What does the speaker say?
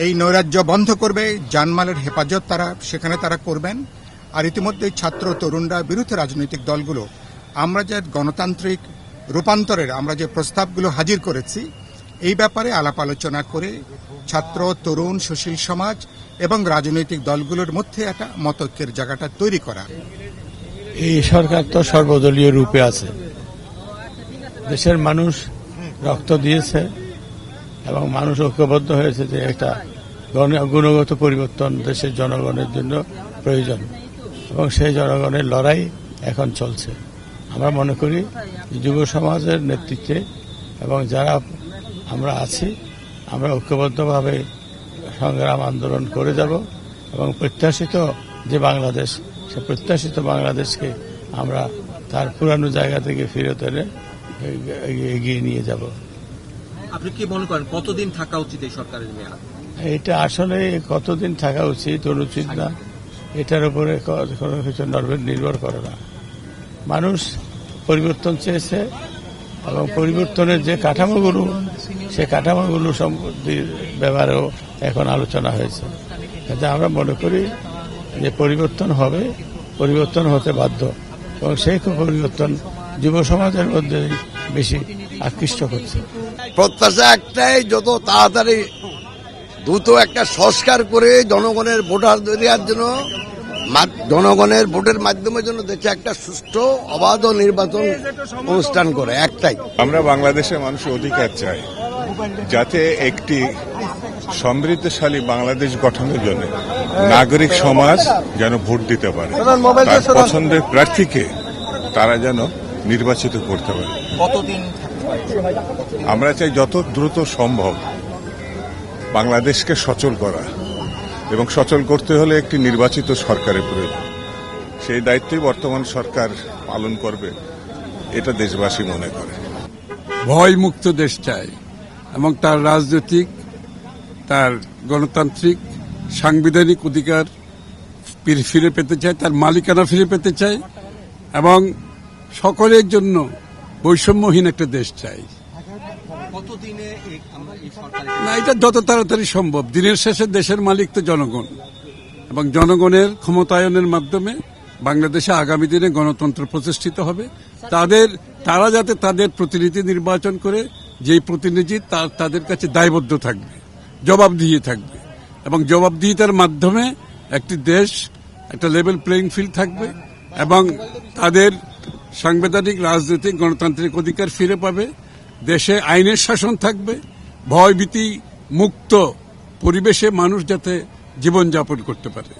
এই নৈরাজ্য বন্ধ করবে, জানমালের হেফাজত সেখানে তারা করবেন। আর ইতিমধ্যে ছাত্র তরুণরা বিরোধী রাজনৈতিক দলগুলো আমরা যে গণতান্ত্রিক রূপান্তরের আমরা যে প্রস্তাবগুলো হাজির করেছি এই ব্যাপারে আলাপ আলোচনা করে ছাত্র তরুণ সুশীল সমাজ এবং রাজনৈতিক দলগুলোর মধ্যে একটা মতৈক্যের জায়গাটা তৈরি করা। এই সরকার তো সর্বদলীয় রূপে আছে, দেশের মানুষ রক্ত দিয়েছে এবং মানুষ ঐক্যবদ্ধ হয়েছে যে একটা গুণগত পরিবর্তন দেশের জনগণের জন্য প্রয়োজন এবং সেই জনগণের লড়াই এখন চলছে। আমরা মনে করি যুব সমাজের নেতৃত্বে এবং যারা আমরা আছি আমরা ঐক্যবদ্ধভাবে সংগ্রাম আন্দোলন করে যাব এবং প্রত্যাশিত যে বাংলাদেশ সে প্রত্যাশিত বাংলাদেশকে আমরা তার পুরানো জায়গা থেকে ফেরত এনে এগিয়ে নিয়ে যাব। আপনি কি মনে করেন কতদিন থাকা উচিত এই সরকারের মেয়াদ? এটা আসলে কতদিন থাকা উচিত অনুচিত না, এটার উপরে কোনো কিছু নির্ভর করে না। মানুষ পরিবর্তন চেয়েছে এবং পরিবর্তনের যে কাঠামোগুলো সে কাঠামোগুলো সম্পত্তির ব্যাপারেও এখন আলোচনা হয়েছে। যাতে আমরা মনে করি যে পরিবর্তন হবে, পরিবর্তন হতে বাধ্য এবং সেই পরিবর্তন যুব সমাজের মধ্যে বেশি আকৃষ্ট করছে। প্রত্যাশা একটাই, যত তাড়াতাড়ি দ্রুত একটা সংস্কার করে জনগণের ভোটার দেওয়ার জন্য, জনগণের ভোটের মাধ্যমের জন্য দেশে একটা সুষ্ঠু অবাধ নির্বাচন অনুষ্ঠান করে। একটাই আমরা বাংলাদেশের মানুষের অধিকার চাই যাতে একটি সমৃদ্ধশালী বাংলাদেশ গঠনের জন্য নাগরিক সমাজ যেন ভোট দিতে পারে, তার পছন্দের প্রার্থীকে তারা যেন নির্বাচিত করতে পারে। কতদিন আমরা চাই যত দ্রুত সম্ভব বাংলাদেশকে সচল করা এবং সচল করতে হলে একটি নির্বাচিত সরকারের প্রয়োজন। সেই দায়িত্বই বর্তমান সরকার পালন করবে এটা দেশবাসী মনে করে। ভয়মুক্ত দেশ চাই এবং তার রাজনৈতিক, তার গণতান্ত্রিক, সাংবিধানিক অধিকার ফিরে পেতে চায়, তার মালিকানা ফিরে পেতে চায় এবং সকলের জন্য বৈষম্যহীন একটা দেশ চাই। না, এটা যত তাড়াতাড়ি সম্ভব। দিনের শেষে দেশের মালিক তো জনগণ এবং জনগণের ক্ষমতায়নের মাধ্যমে বাংলাদেশে আগামী দিনে গণতন্ত্র প্রতিষ্ঠিত হবে। তারা যাতে তাদের প্রতিনিধি নির্বাচন করে, যেই প্রতিনিধি তাদের কাছে দায়বদ্ধ থাকবে, জবাবদিহি থাকবে এবং জবাবদিহিতার মাধ্যমে একটি দেশ একটা লেভেল প্লেইং ফিল্ড থাকবে এবং তাদের সাংবিধানিক, রাজনৈতিক, গণতান্ত্রিক অধিকার ফিরে পাবে। দেশে আইনের শাসন থাকবে, ভয়ভীতি মুক্ত পরিবেশে মানুষ যাতে জীবনযাপন করতে পারে।